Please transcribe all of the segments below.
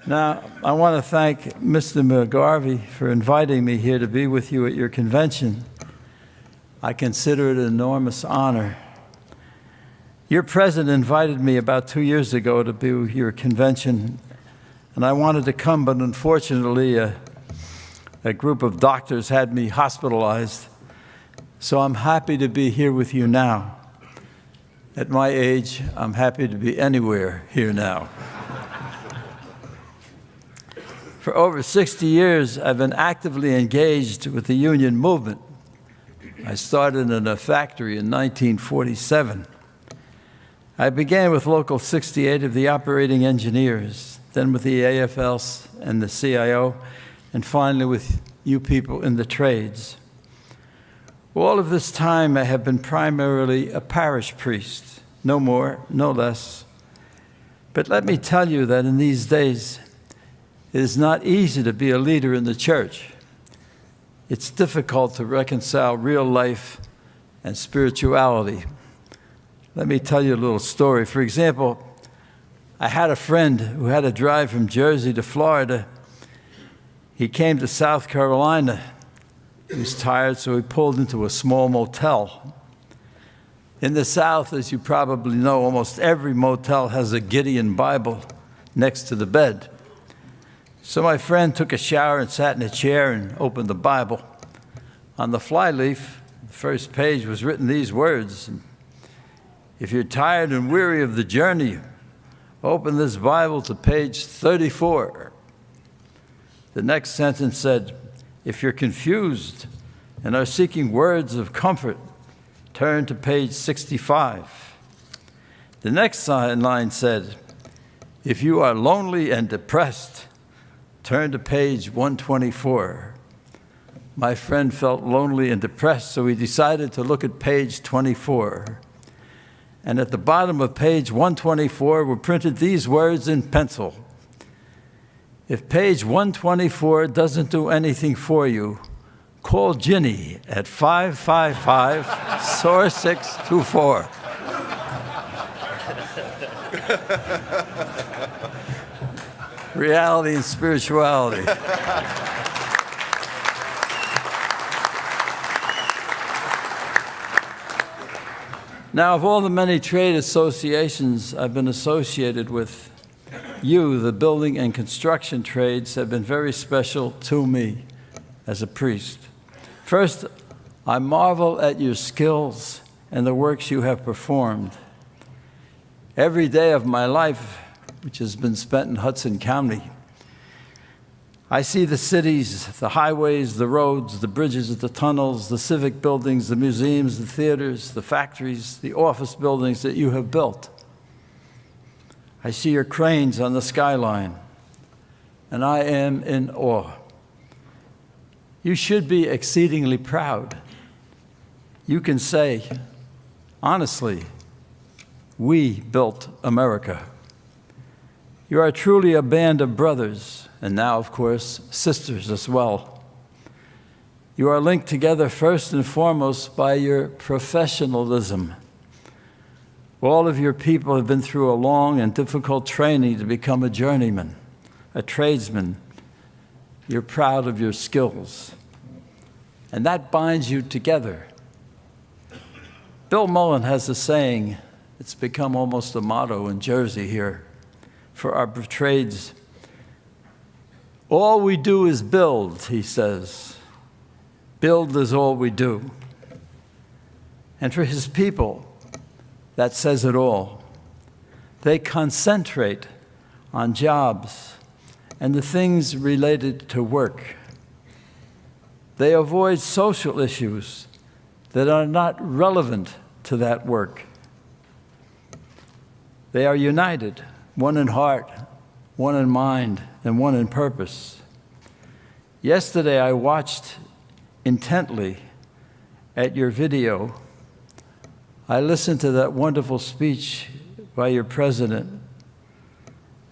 Now, I want to thank Mr. McGarvey for inviting me here to be with you at your convention. I consider it an enormous honor. Your president invited me about 2 years ago to be with your convention, and I wanted to come, but unfortunately, a group of doctors had me hospitalized. So I'm happy to be here with you now. At my age, I'm happy to be anywhere here now. For over 60 years, I've been actively engaged with the union movement. I started in a factory in 1947. I began with Local 68 of the operating engineers, then with the AFL and the CIO, and finally with you people in the trades. All of this time, I have been primarily a parish priest, no more, no less. But let me tell you that in these days, it is not easy to be a leader in the church. It's difficult to reconcile real life and spirituality. Let me tell you a little story. For example, I had a friend who had to drive from Jersey to Florida. He came to South Carolina. He was tired, so he pulled into a small motel. In the South, as you probably know, almost every motel has a Gideon Bible next to the bed. So my friend took a shower and sat in a chair and opened the Bible. On the flyleaf, the first page was written these words: "If you're tired and weary of the journey, open this Bible to page 34. The next sentence said, "If you're confused and are seeking words of comfort, turn to page 65. The next line said, "If you are lonely and depressed, turn to page 124. My friend felt lonely and depressed, so he decided to look at page 24. And at the bottom of page 124 were printed these words in pencil: "If page 124 doesn't do anything for you, call Ginny at 555-4624. Reality and spirituality. Now, of all the many trade associations I've been associated with, you, the building and construction trades, have been very special to me as a priest. First, I marvel at your skills and the works you have performed. Every day of my life, which has been spent in Hudson County, I see the cities, the highways, the roads, the bridges, the tunnels, the civic buildings, the museums, the theaters, the factories, the office buildings that you have built. I see your cranes on the skyline, and I am in awe. You should be exceedingly proud. You can say, honestly, we built America. You are truly a band of brothers, and now, of course, sisters as well. You are linked together first and foremost by your professionalism. All of your people have been through a long and difficult training to become a journeyman, a tradesman. You're proud of your skills, and that binds you together. Bill Mullen has a saying, it's become almost a motto in Jersey here for our trades. All we do is build, he says. Build is all we do. And for his people, that says it all. They concentrate on jobs and the things related to work. They avoid social issues that are not relevant to that work. They are united, one in heart, one in mind, and one in purpose. Yesterday, I watched intently at your video. I listened to that wonderful speech by your president.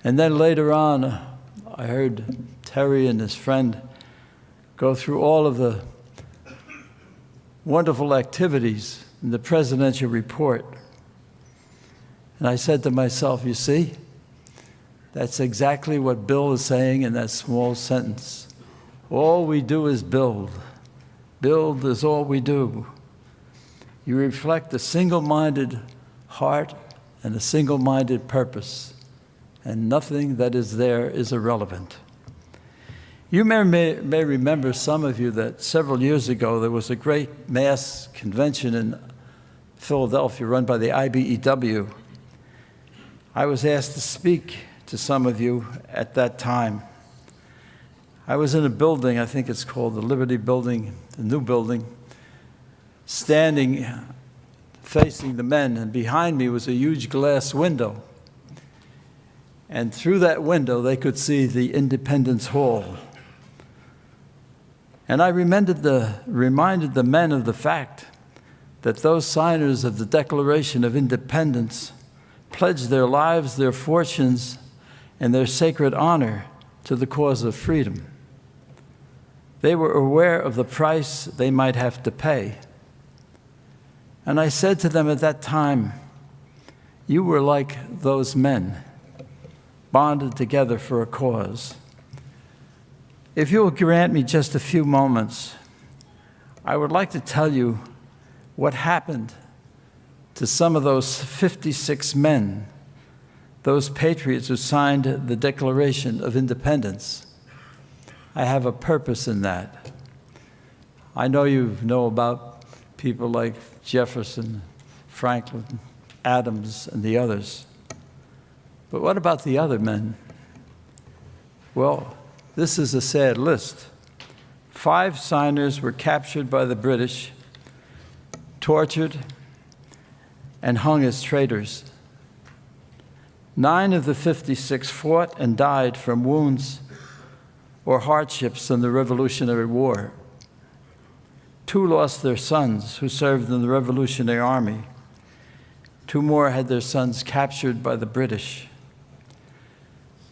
And then later on, I heard Terry and his friend go through all of the wonderful activities in the presidential report. And I said to myself, you see, That's exactly what Bill is saying in that small sentence. All we do is build. Build is all we do. You reflect a single-minded heart and a single-minded purpose, and nothing that is there is irrelevant. You may remember, some of you, that several years ago there was a great mass convention in Philadelphia run by the IBEW. I was asked to speak to some of you at that time. I was in a building, I think it's called the Liberty Building, the new building, standing facing the men, and behind me was a huge glass window. And through that window, they could see the Independence Hall. And I reminded the men of the fact that those signers of the Declaration of Independence pledged their lives, their fortunes, and their sacred honor to the cause of freedom. They were aware of the price they might have to pay. And I said to them at that time, you were like those men, bonded together for a cause. If you will grant me just a few moments, I would like to tell you what happened to some of those 56 men, those patriots who signed the Declaration of Independence. I have a purpose in that. I know you know about people like Jefferson, Franklin, Adams, and the others. But what about the other men? Well, this is a sad list. 5 signers were captured by the British, tortured, and hung as traitors. 9 of the 56 fought and died from wounds or hardships in the Revolutionary War. 2 lost their sons who served in the Revolutionary Army. 2 more had their sons captured by the British.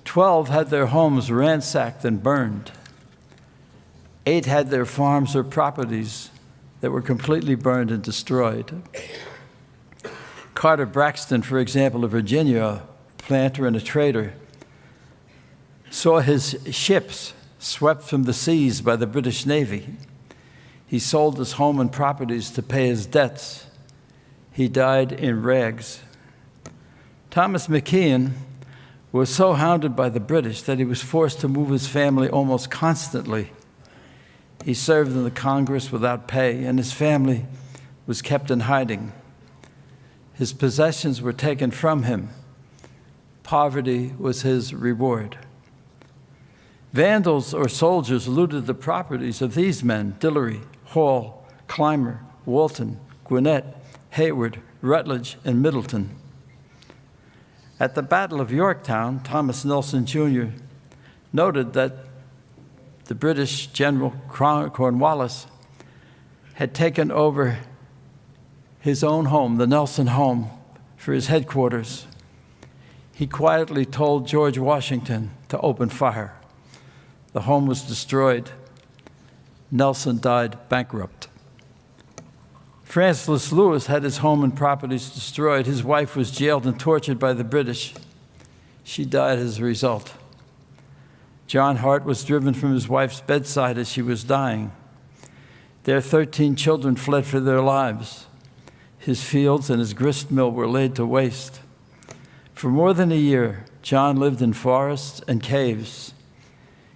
12 had their homes ransacked and burned. 8 had their farms or properties that were completely burned and destroyed. Carter Braxton, for example, of Virginia, a planter and a trader, saw his ships swept from the seas by the British Navy. He sold his home and properties to pay his debts. He died in rags. Thomas McKeon was so hounded by the British that he was forced to move his family almost constantly. He served in the Congress without pay, and his family was kept in hiding. His possessions were taken from him. Poverty was his reward. Vandals or soldiers looted the properties of these men: Dillery, Hall, Clymer, Walton, Gwinnett, Hayward, Rutledge, and Middleton. At the Battle of Yorktown, Thomas Nelson Jr. noted that the British General Cornwallis had taken over his own home, the Nelson home, for his headquarters. He quietly told George Washington to open fire. The home was destroyed. Nelson died bankrupt. Francis Lewis had his home and properties destroyed. His wife was jailed and tortured by the British. She died as a result. John Hart was driven from his wife's bedside as she was dying. Their 13 children fled for their lives. His fields and his grist mill were laid to waste. For more than a year, John lived in forests and caves.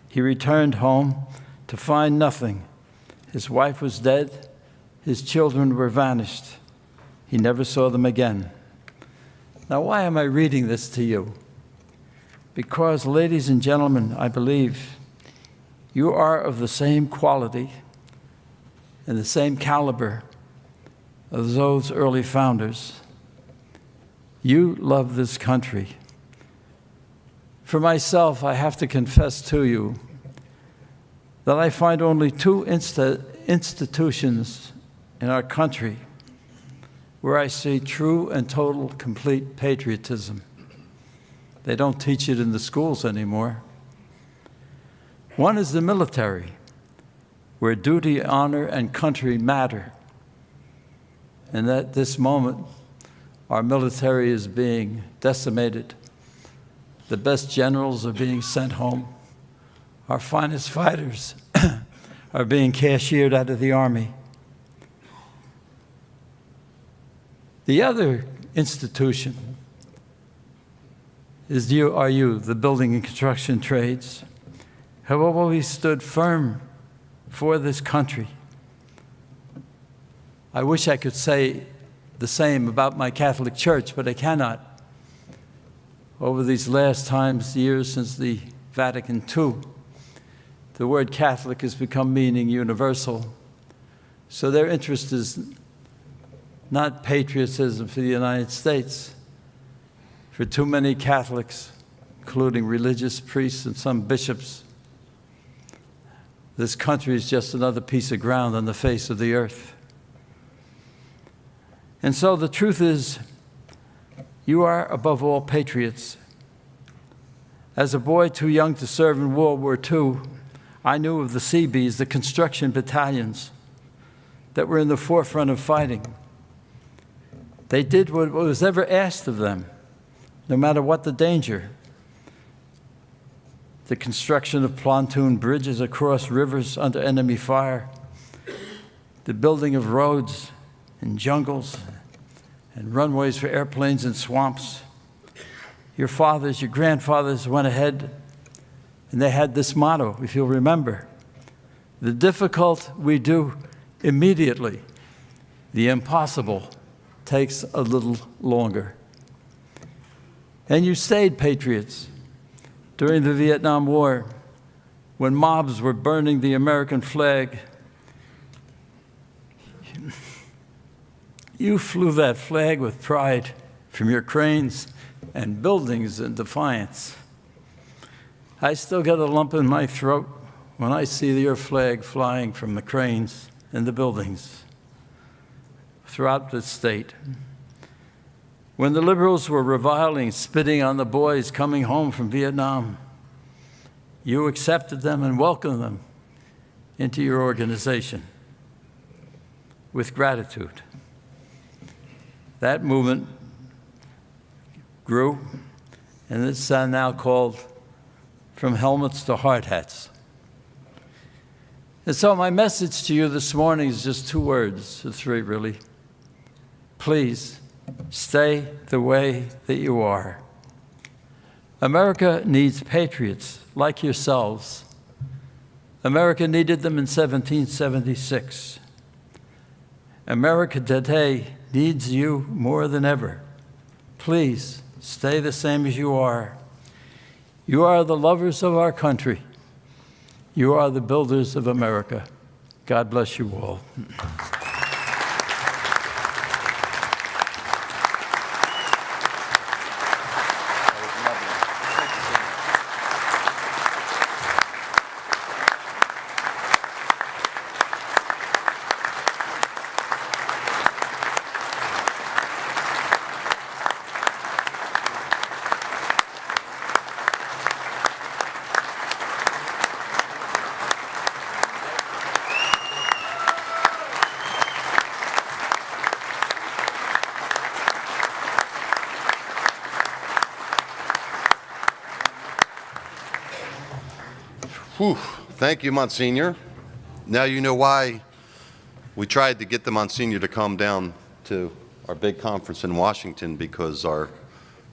He returned home to find nothing. His wife was dead. His children were vanished. He never saw them again. Now, why am I reading this to you? Because, ladies and gentlemen, I believe you are of the same quality and the same caliber of those early founders. You love this country. For myself, I have to confess to you that I find only 2 institutions in our country where I see true and total, complete patriotism. They don't teach it in the schools anymore. One is the military, where duty, honor, and country matter. And at this moment, our military is being decimated. The best generals are being sent home. Our finest fighters are being cashiered out of the Army. The other institution are you, the building and construction trades, have always stood firm for this country. I wish I could say the same about my Catholic Church, but I cannot. Over these last years since the Vatican II, the word Catholic has become meaning universal. So their interest is not patriotism for the United States. For too many Catholics, including religious priests and some bishops, this country is just another piece of ground on the face of the earth. And so the truth is, you are above all patriots. As a boy too young to serve in World War II, I knew of the Seabees, the construction battalions that were in the forefront of fighting. They did what was ever asked of them, no matter what the danger. The construction of pontoon bridges across rivers under enemy fire, the building of roads in jungles and runways for airplanes in swamps. Your fathers, your grandfathers went ahead, and they had this motto, if you'll remember: the difficult we do immediately, the impossible takes a little longer. And you stayed patriots during the Vietnam War, when mobs were burning the American flag. You flew that flag with pride from your cranes and buildings in defiance. I still get a lump in my throat when I see your flag flying from the cranes and the buildings throughout the state. When the liberals were reviling, spitting on the boys coming home from Vietnam, you accepted them and welcomed them into your organization with gratitude. That movement grew, and it's now called From Helmets to Hard Hats. And so my message to you this morning is just two words, or three really. Please stay the way that you are. America needs patriots like yourselves. America needed them in 1776. America today needs you more than ever. Please stay the same as you are. You are the lovers of our country. You are the builders of America. God bless you all. Whew. Thank you, Monsignor. Now you know why we tried to get the Monsignor to come down to our big conference in Washington, because our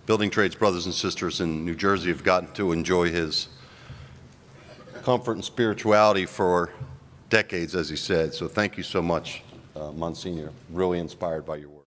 building trades brothers and sisters in New Jersey have gotten to enjoy his comfort and spirituality for decades, as he said. So thank you so much, Monsignor. Really inspired by your work.